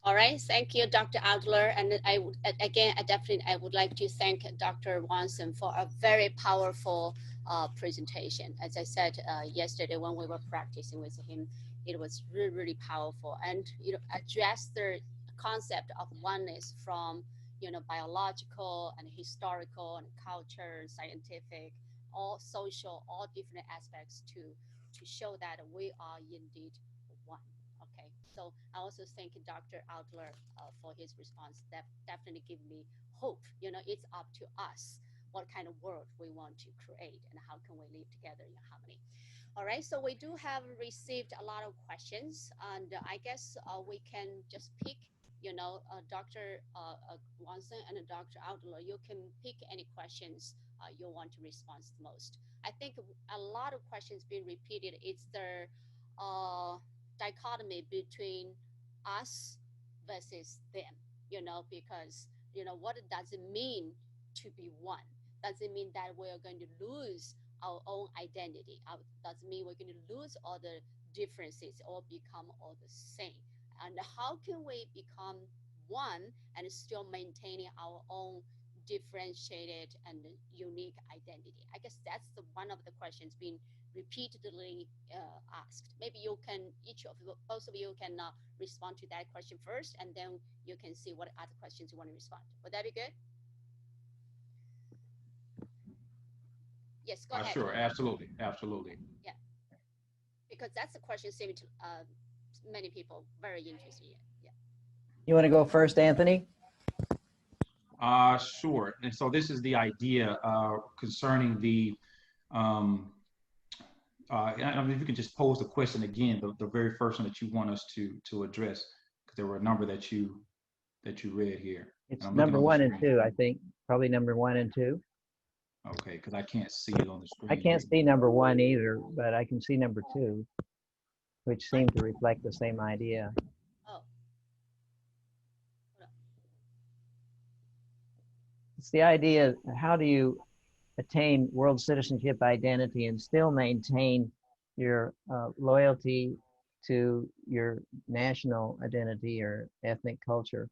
All right, thank you, Dr. Adler. And I would like to thank Dr. Watson for a very powerful presentation. As I said yesterday when we were practicing with him, it was really, really powerful, and address the concept of oneness from biological and historical and culture, scientific, all social, all different aspects to show that we are indeed one. Okay, so I also thank Dr. Adler for his response. That definitely give me hope. It's up to us what kind of world we want to create and how can we live together in harmony. All right, so we do have received a lot of questions, and I guess we can just pick, Dr. Watson and Dr. Adler, you can pick any questions you want to respond the most. I think a lot of questions being repeated. It's the dichotomy between us versus them, because, what does it mean to be one? Does it mean that we're going to lose our own identity? Does it mean we're going to lose all the differences or become all the same? And how can we become one and still maintaining our own differentiated and unique identity? I guess that's one of the questions being repeatedly asked. Maybe you can, both of you can respond to that question first, and then you can see what other questions you want to respond. Would that be good? Yes, go ahead. Sure, absolutely, absolutely. Yeah, because that's a question seeming to many people very interested in. Yeah. You want to go first, Anthony? Sure. And so this is the idea concerning the I mean, if you can just pose the question again, the very first one that you want us to address, because there were a number that you read here. It's number 1 and 2, I think. Probably number 1 and 2. Okay, because I can't see it on the screen. I can't see number 1 either, but I can see number 2, which seem to reflect the same idea. Oh. It's the idea, how do you attain world citizenship identity and still maintain your loyalty to your national identity or ethnic culture?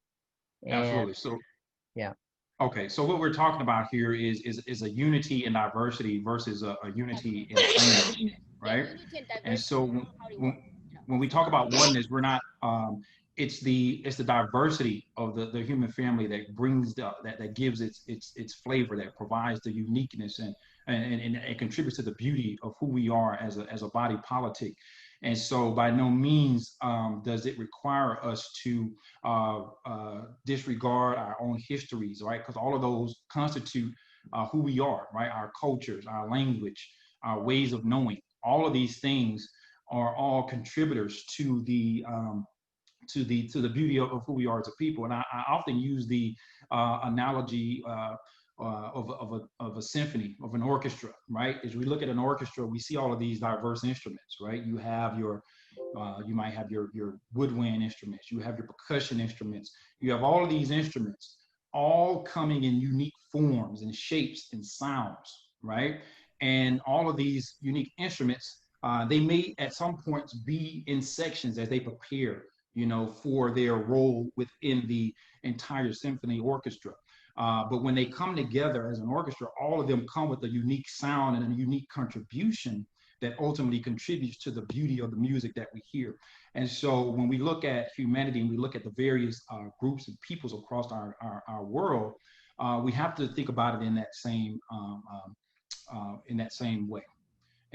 And, absolutely. So yeah. Okay, so what we're talking about here is a unity in diversity versus a unity in sameness, right? And so when we talk about oneness, we're not. It's the diversity of the human family that brings that gives its flavor, that provides the uniqueness and it contributes to the beauty of who we are as a body politic. And so by no means does it require us to disregard our own histories, right? Because all of those constitute who we are, right? Our cultures, our language, our ways of knowing. All of these things are all contributors to the beauty of who we are as a people. And I often use the analogy of a symphony, of an orchestra, right? As we look at an orchestra, we see all of these diverse instruments, right? You have you might have your woodwind instruments, you have your percussion instruments, you have all of these instruments all coming in unique forms and shapes and sounds, right? And all of these unique instruments, they may at some points be in sections as they prepare, for their role within the entire symphony orchestra. But when they come together as an orchestra, all of them come with a unique sound and a unique contribution that ultimately contributes to the beauty of the music that we hear. And so when we look at humanity and we look at the various groups and peoples across our world, we have to think about it in that same way.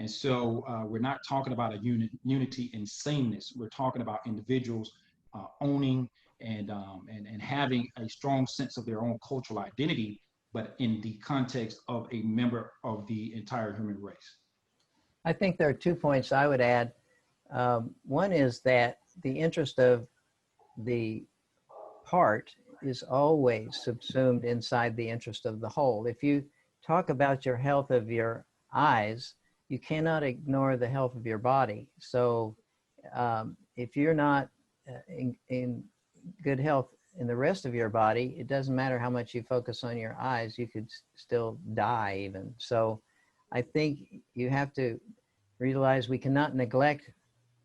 And so we're not talking about a unity in sameness. We're talking about individuals owning and having a strong sense of their own cultural identity, but in the context of a member of the entire human race. I think there are 2 points I would add. One is that the interest of the part is always subsumed inside the interest of the whole. If you talk about your health of your eyes, you cannot ignore the health of your body. So if you're not in good health in the rest of your body, it doesn't matter how much you focus on your eyes, you could still die even. So I think you have to realize we cannot neglect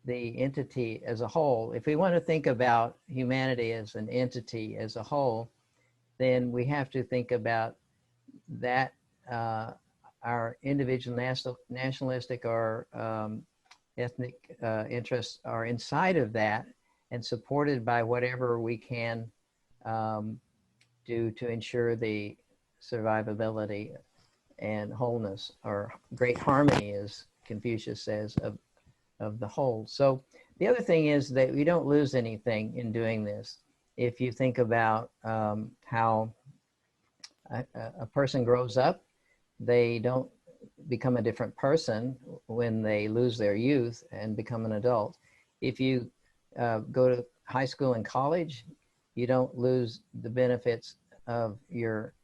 the entity as a whole. If we want to think about humanity as an entity as a whole, then we have to think about that our individual nationalistic or ethnic interests are inside of that and supported by whatever we can do to ensure the survivability and wholeness, or great harmony, as Confucius says, of the whole. So the other thing is that we don't lose anything in doing this. If you think about how a person grows up, they don't become a different person when they lose their youth and become an adult. If you go to high school and college, you don't lose the benefits of your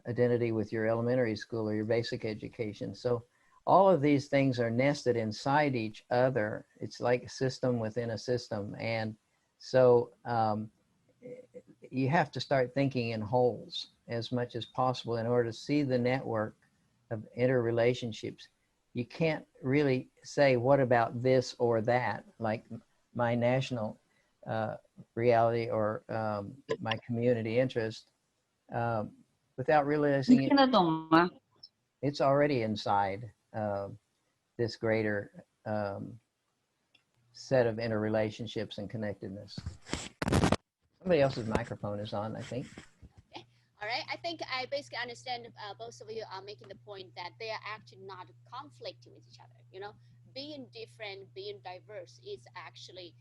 identity with your elementary school or your basic education. So all of these things are nested inside each other. It's like a system within a system. And so you have to start thinking in wholes as much as possible in order to see the network of interrelationships. You can't really say, what about this or that, like my national reality or my community interest, without realizing it's already inside this greater set of interrelationships and connectedness. Somebody else's microphone is on, I think. Okay. All right. I think I basically understand both of you are making the point that they are actually not conflicting with each other. You know, being different, being diverse is actually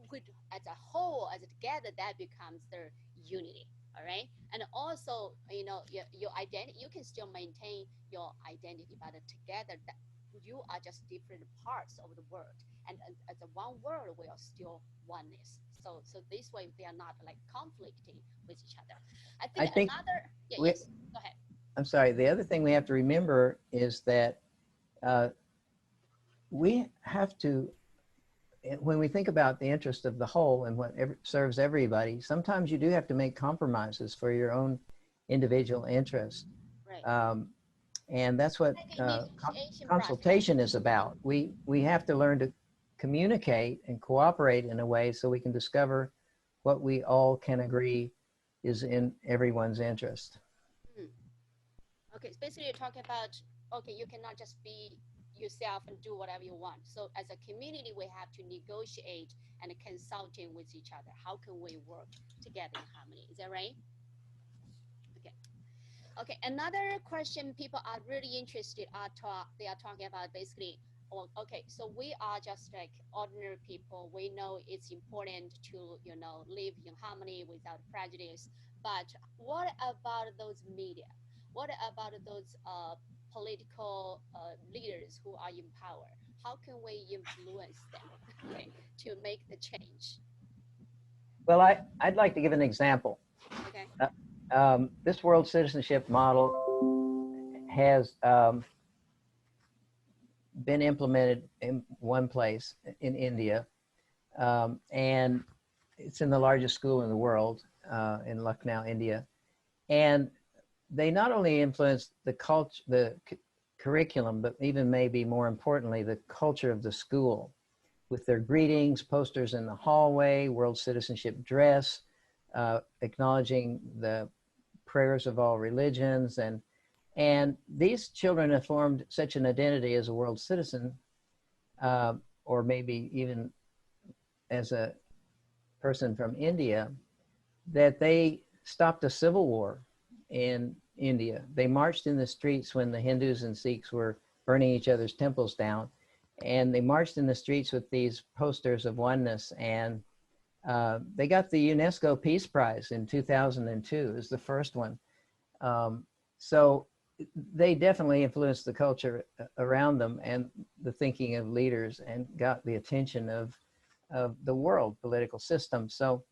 good as a whole, as a together, that becomes their unity. All right. And also, you know, your identity, you can still maintain your identity, but together that you are just different parts of the world. And as a one world, we are still oneness. So this way they are not like conflicting with each other. I think another, yes, go ahead. I'm sorry. The other thing we have to remember is that we have to, when we think about the interest of the whole and what serves everybody, sometimes you do have to make compromises for your own individual interest. Right. And that's what consultation is about. We have to learn to communicate and cooperate in a way so we can discover what we all can agree is in everyone's interest. Okay, so basically you're talking about, okay, you cannot just be yourself and do whatever you want. So as a community, we have to negotiate and consulting with each other. How can we work together in harmony? Is that right? Okay. Okay, another question people are really interested they are talking about basically, well, okay, so we are just like ordinary people. We know it's important to, you know, live in harmony without prejudice. But what about those media? What about those political leaders who are in power? How can we influence them, okay, to make the change? Well, I'd like to give an example. Okay. This world citizenship model has been implemented in one place in India, and it's in the largest school in the world, in Lucknow, India. And they not only influence the culture, the curriculum, but even maybe more importantly, the culture of the school, with their greetings, posters in the hallway, world citizenship dress, acknowledging the prayers of all religions. And these children have formed such an identity as a world citizen, or maybe even as a person from India, that they stopped a civil war in India. They marched in the streets when the Hindus and Sikhs were burning each other's temples down. And they marched in the streets with these posters of oneness. And they got the UNESCO Peace Prize in 2002. It was the first one. So they definitely influenced the culture around them and the thinking of leaders, and got the attention of the world political system. So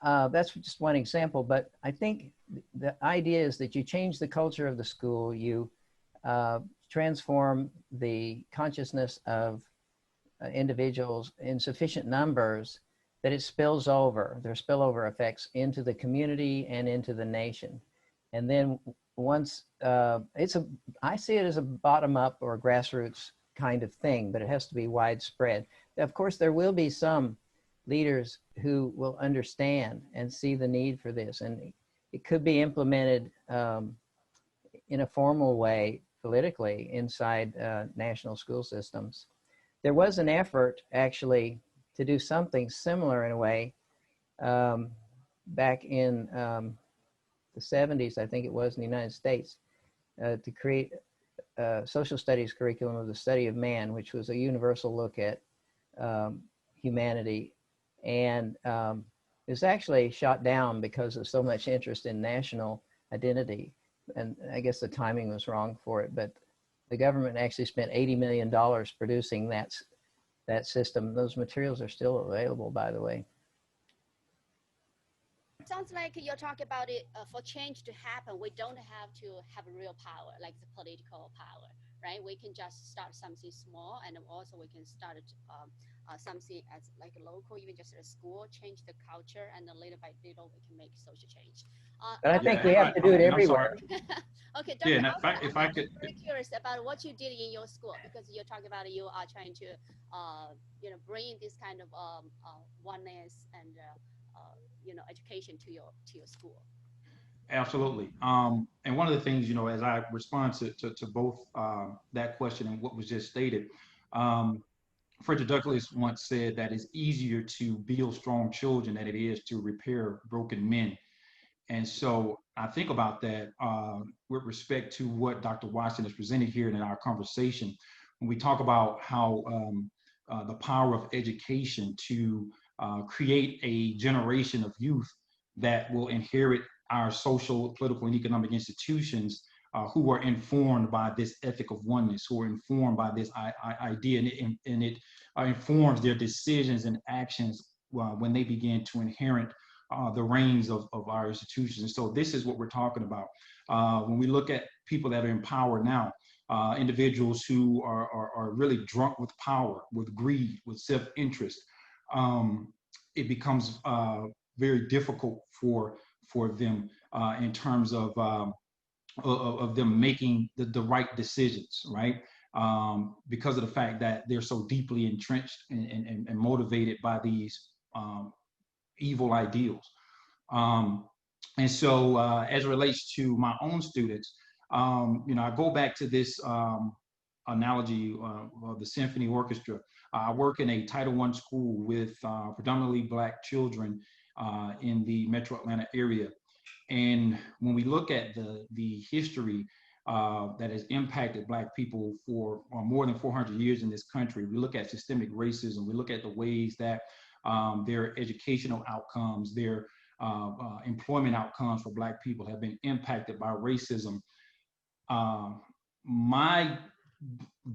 that's just one example, but I think the idea is that you change the culture of the school, you transform the consciousness of individuals in sufficient numbers that it spills over, there are spillover effects into the community and into the nation. And then once, I see it as a bottom up or grassroots kind of thing, but it has to be widespread. of course, there will be some leaders who will understand and see the need for this, and it could be implemented in a formal way politically inside national school systems. There was an effort actually to do something similar in a way back in the 70s, I think it was, in the United States, to create a social studies curriculum of the study of man, which was a universal look at humanity. And it was actually shot down because of so much interest in national identity. And I guess the timing was wrong for it, but the government actually spent $80 million producing that system. Those materials are still available, by the way. Sounds like you're talking about it for change to happen. We don't have to have real power, like the political power, right? We can just start something small, and also we can start something as like a local, even just a school, change the culture, and then little by little we can make social change. But I think we have to do it everywhere. Okay, Dr. Yeah, if I could, I'm very curious about what you did in your school, because you're talking about you are trying to, bring this kind of oneness and education to your school. absolutely. And one of the things, as I respond to both that question and what was just stated, Frederick Douglass once said that it's easier to build strong children than it is to repair broken men. And so I think about that with respect to what Dr. Watson has presented here in our conversation. When we talk about how the power of education to create a generation of youth that will inherit our social, political, and economic institutions who are informed by this ethic of oneness, who are informed by this idea, and it informs their decisions and actions when they begin to inherit the reins of our institutions. And so this is what we're talking about. When we look at people that are in power now, individuals who are really drunk with power, with greed, with self-interest, it becomes very difficult for them in terms of them making the right decisions, right? Because of the fact that they're so deeply entrenched and motivated by these evil ideals. And so as it relates to my own students, I go back to this analogy of the symphony orchestra. I work in a Title I school with predominantly Black children in the Metro Atlanta area. And when we look at the history that has impacted Black people for more than 400 years in this country, we look at systemic racism, we look at the ways that their educational outcomes, their employment outcomes for Black people have been impacted by racism. My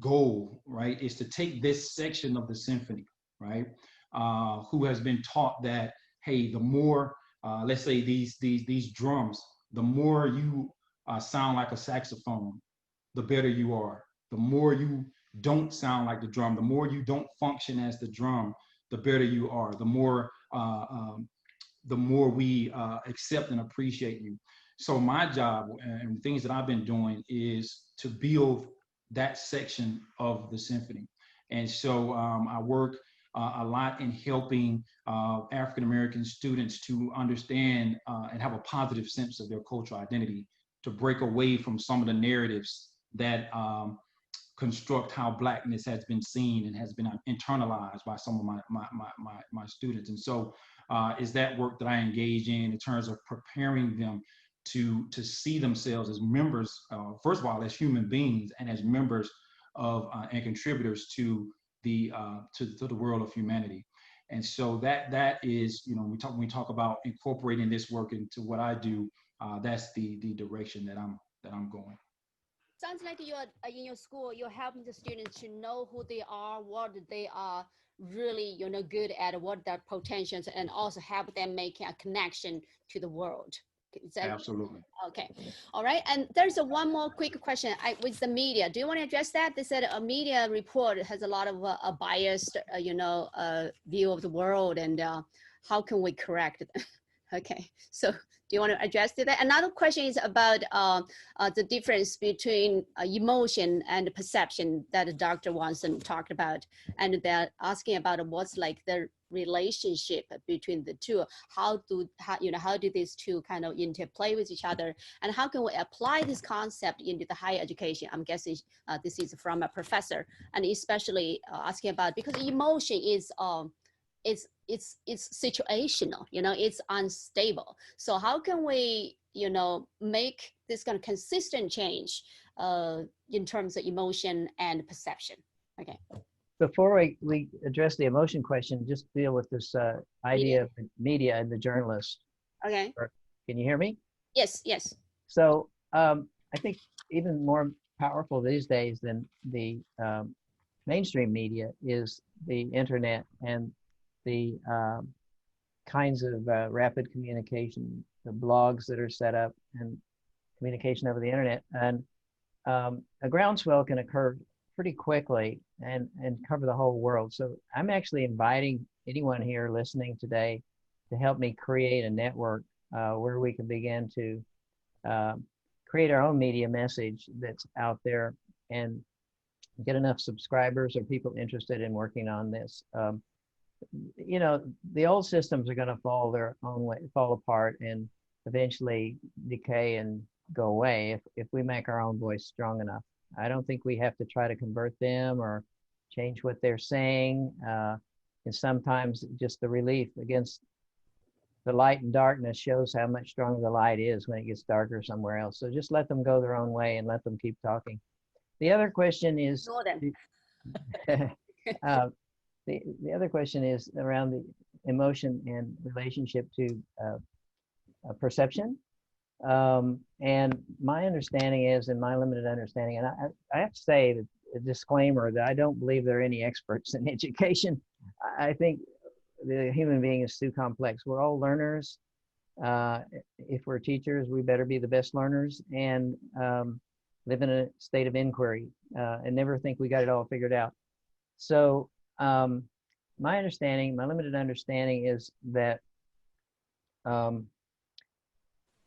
goal, right, is to take this section of the symphony, right, who has been taught that, hey, the more, let's say these drums, the more you sound like a saxophone, the better you are. The more you don't sound like the drum, the more you don't function as the drum, the better you are. The more we accept and appreciate you. So my job and things that I've been doing is to build that section of the symphony. And so I work a lot in helping African-American students to understand and have a positive sense of their cultural identity, to break away from some of the narratives that construct how Blackness has been seen and has been internalized by some of my students. And so is that work that I engage in terms of preparing them to see themselves as members, first of all, as human beings and as members of and contributors to the world of humanity. And so that is, when we talk about incorporating this work into what I do, that's the direction that I'm going. Sounds like you're in your school, you're helping the students to know who they are, what they are really, good at, what their potentials, and also help them make a connection to the world. Absolutely. Okay. All right. And there's one more quick question with the media. Do you want to address that? They said a media report has a lot of a biased, view of the world, and how can we correct it? Okay, so do you want to address that? Another question is about the difference between emotion and perception that Dr. Watson talked about, and they're asking about what's like the relationship between the two. How do these two kind of interplay with each other, and how can we apply this concept into the higher education? I'm guessing this is from a professor, and especially asking about, because emotion is it's situational, it's unstable. So how can we, make this kind of consistent change in terms of emotion and perception? Okay. Before we address the emotion question, just deal with this idea of the media and the journalist. Okay. Can you hear me? Yes, yes. So I think even more powerful these days than the mainstream media is the internet and the kinds of rapid communication, the blogs that are set up and communication over the internet. And a groundswell can occur pretty quickly and cover the whole world. So I'm actually inviting anyone here listening today to help me create a network where we can begin to create our own media message that's out there and get enough subscribers or people interested in working on this. The old systems are going to fall their own way, fall apart, and eventually decay and go away if we make our own voice strong enough. I don't think we have to try to convert them or change what they're saying. And sometimes just the relief against the light and darkness shows how much stronger the light is when it gets darker somewhere else. So just let them go their own way and let them keep talking. The other question is, the other question is around the emotion and relationship to perception. And my understanding is, in my limited understanding, and I have to say that a disclaimer that I don't believe there are any experts in education. I think the human being is too complex. We're all learners. If we're teachers, we better be the best learners and live in a state of inquiry and never think we got it all figured out. So my understanding, my limited understanding is that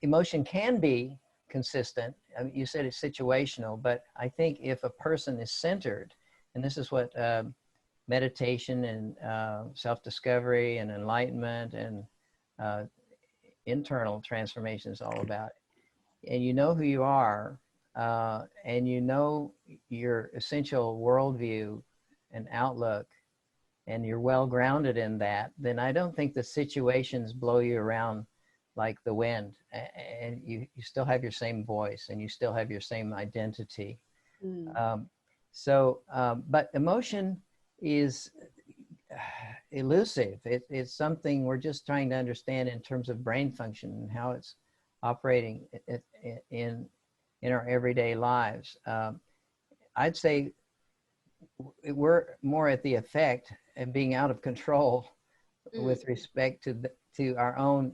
emotion can be consistent. I mean, you said it's situational, but I think if a person is centered, and this is what meditation and self-discovery and enlightenment and internal transformation is all about, and you know who you are, and you know your essential worldview and outlook, and you're well grounded in that, then I don't think the situations blow you around like the wind, and you still have your same voice and you still have your same identity. But emotion is elusive. It's something we're just trying to understand in terms of brain function and how it's operating in our everyday lives. I'd say we're more at the effect and being out of control with respect to our own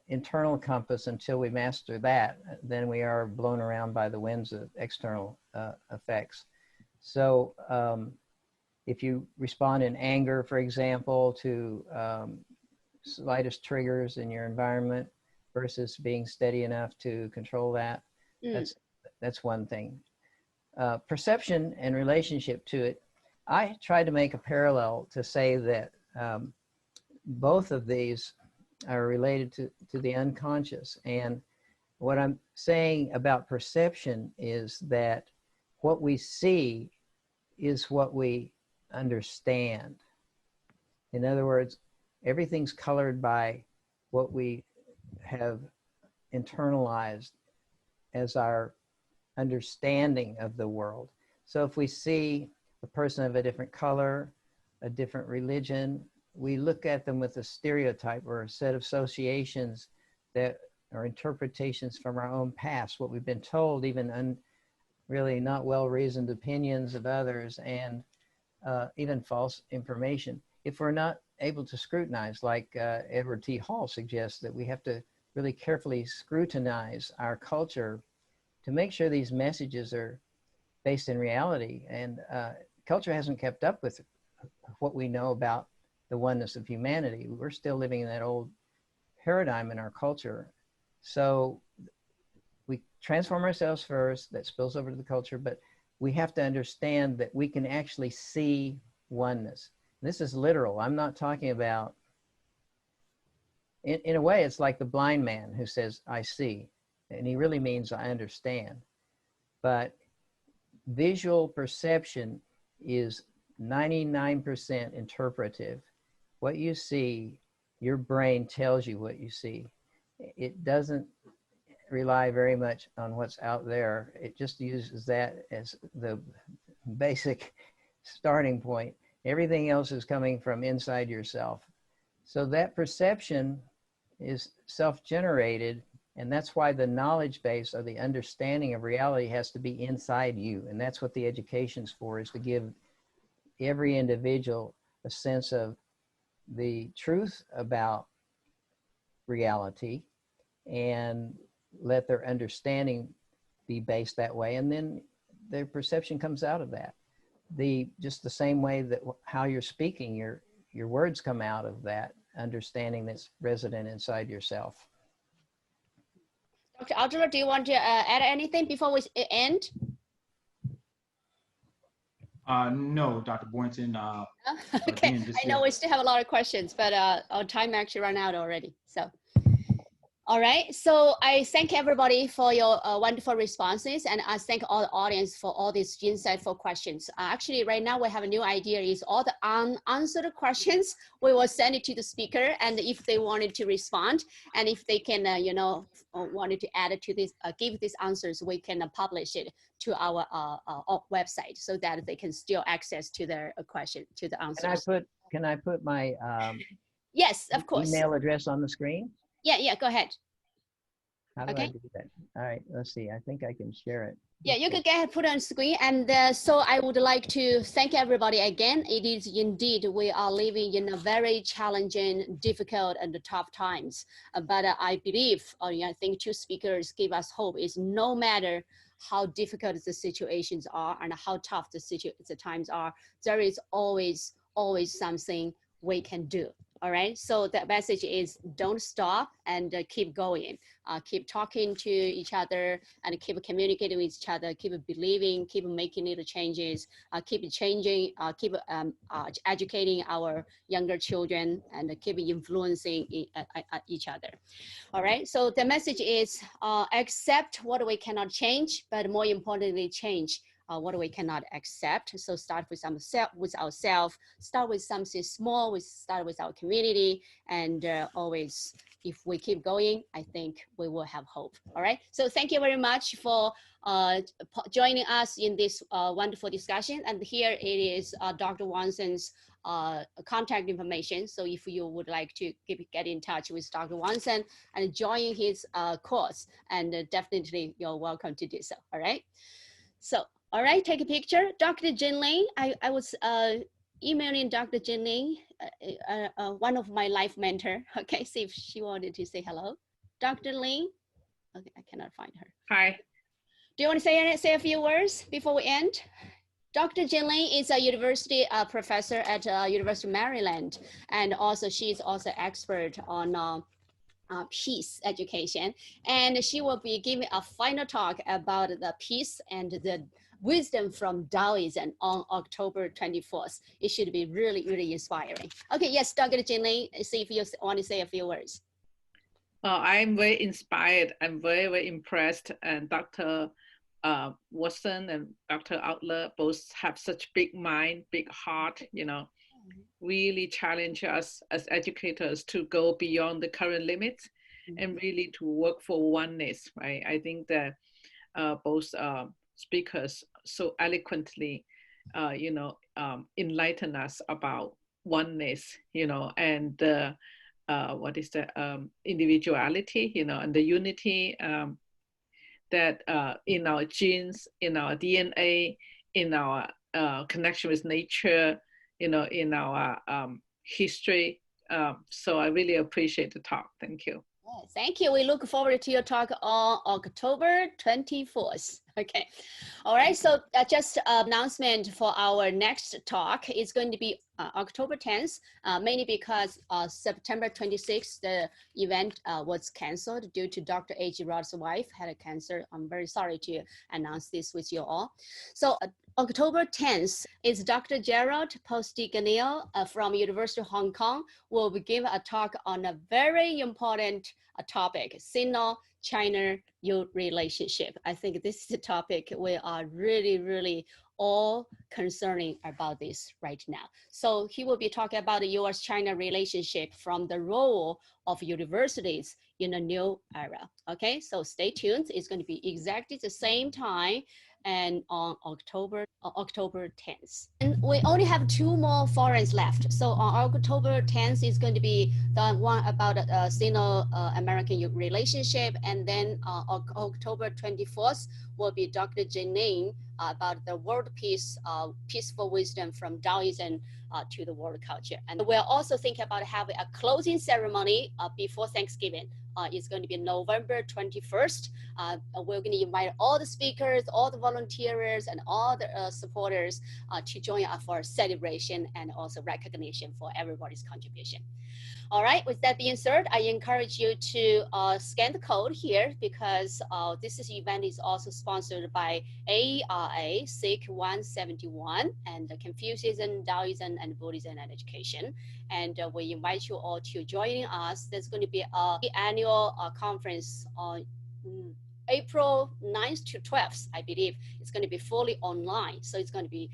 internal compass until we master that, then we are blown around by the winds of external effects. So if you respond in anger, for example, to slightest triggers in your environment versus being steady enough to control that, that's one thing. Perception and relationship to it, I tried to make a parallel to say that both of these are related to the unconscious. And what I'm saying about perception is that what we see is what we understand. In other words, everything's colored by what we have internalized as our understanding of the world. So if we see a person of a different color, a different religion, we look at them with a stereotype or a set of associations that are interpretations from our own past, what we've been told, even really not well-reasoned opinions of others, and even false information. If we're not able to scrutinize, like Edward T. Hall suggests, that we have to really carefully scrutinize our culture to make sure these messages are based in reality. And culture hasn't kept up with what we know about the oneness of humanity. We're still living in that old paradigm in our culture. So we transform ourselves first, that spills over to the culture, but we have to understand that we can actually see oneness. This is literal. I'm not talking about, in a way, it's like the blind man who says, I see. And he really means I understand. But visual perception is 99% interpretive. What you see, your brain tells you what you see. It doesn't rely very much on what's out there. It just uses that as the basic starting point. Everything else is coming from inside yourself. So that perception is self-generated, and that's why the knowledge base or the understanding of reality has to be inside you. And that's what the education's for, is to give every individual a sense of the truth about reality and let their understanding be based that way. And then their perception comes out of that. Just the same way that how you're speaking, your words come out of that understanding that's resident inside yourself. Dr. Adler, do you want to add anything before we end? No, Dr. Boynton. Okay, Again, I know we still have a lot of questions, but our time actually ran out already. So, all right. So I thank everybody for your wonderful responses, and I thank all the audience for all these insightful questions. Actually, right now we have a new idea: is all the unanswered questions we will send it to the speaker, and if they wanted to respond, and if they can, wanted to add it to this, give these answers, we can publish it to our website so that they can still access to their question, to the answers. Can I put my yes, of course, email address on the screen? Yeah, go ahead. How do I do that? All right, let's see. I think I can share it. Yeah, you can go ahead, put it on screen. And so I would like to thank everybody again. It is indeed, we are living in a very challenging, difficult, and tough times. But I believe, I think two speakers give us hope, is no matter how difficult the situations are and how tough the times are, there is always something we can do. All right, so the message is don't stop and keep going. Keep talking to each other and keep communicating with each other, keep believing, keep making little changes, keep changing, keep educating our younger children, and keep influencing each other. All right, so the message is accept what we cannot change, but more importantly, change what we cannot accept. So start with ourselves, start with something small, we start with our community, and always, if we keep going, I think we will have hope. All right, so thank you very much for joining us in this wonderful discussion. And here it is Dr. Wanson's contact information. So if you would like to get in touch with Dr. Wanson and join his course, and definitely you're welcome to do so. All right, so all right, take a picture. Dr. Jin Ling, I was emailing Dr. Jin Ling, one of my life mentor. Okay, see if she wanted to say hello. Dr. Ling, okay, I cannot find her. Hi. Do you want to say a few words before we end? Dr. Jin Ling is a university professor at University of Maryland, and also she's also expert on peace education, and she will be giving a final talk about the peace and the wisdom from Taoism on October 24th. It should be really, really inspiring. Okay, yes, Dr. Jin Ling, see if you want to say a few words. I'm very inspired. I'm very, very impressed. And Dr. Watson and Dr. Adler both have such big mind, big heart, really challenge us as educators to go beyond the current limits and really to work for oneness, right? I think that both speakers so eloquently, enlighten us about oneness, and what is the individuality, and the unity that in our genes, in our DNA, in our connection with nature, in our history. So I really appreciate the talk. Thank you. Thank you. We look forward to your talk on October 24th. Okay. All right. So just announcement for our next talk is going to be October 10th, mainly because September 26th, the event was canceled due to Dr. A.G. Rod's wife had a cancer. I'm very sorry to announce this with you all. So October 10th is Dr. Gerald Postiganil from University of Hong Kong will give a talk on a very important topic, Sino-China relationship. I think this is the topic we are really all concerning about this right now. So he will be talking about the US-China relationship from the role of universities in a new era. Okay, so stay tuned. It's going to be exactly the same time and on October 10th. And we only have 2 more forums left. So on October 10th is going to be the one about Sino-American relationship, and then October 24th will be Dr. Janine about the world peace, peaceful wisdom from Taoism to the world culture. And we're also thinking about having a closing ceremony before Thanksgiving. It's going to be November 21st. We're going to invite all the speakers, all the volunteers, and all the supporters to join us for a celebration and also recognition for everybody's contribution. All right, with that being said, I encourage you to scan the code here because this event is also sponsored by ARA, SIC 171, and Confucianism, Taoism, and Buddhism and Education. And we invite you all to join us. There's going to be an annual conference on April 9th to 12th, I believe. It's going to be fully online. So it's going to be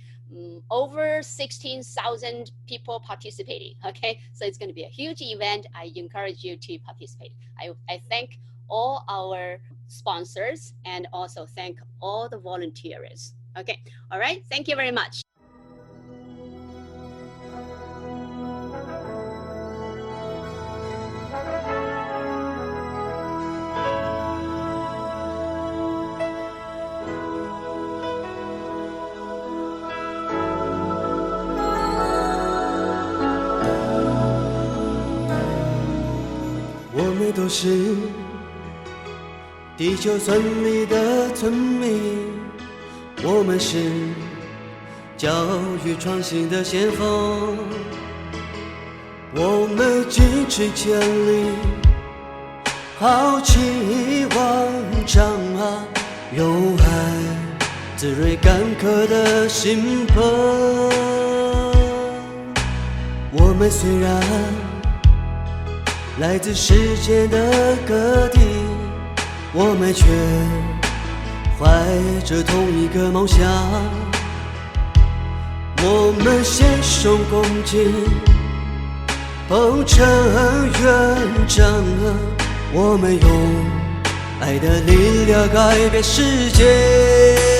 over 16,000 people participating. Okay, so it's going to be a huge event. I encourage you to participate. I thank all our sponsors and also thank all the volunteers. Okay, all right, thank you very much.我们都是地球村里的村民，我们是教育创新的先锋，我们咫尺千里，豪气万丈啊，有爱滋润干渴的心盆。我们虽然来自世界的各地，我们却怀着同一个梦想。我们携手共进，鹏程远征，我们用爱的力量改变世界。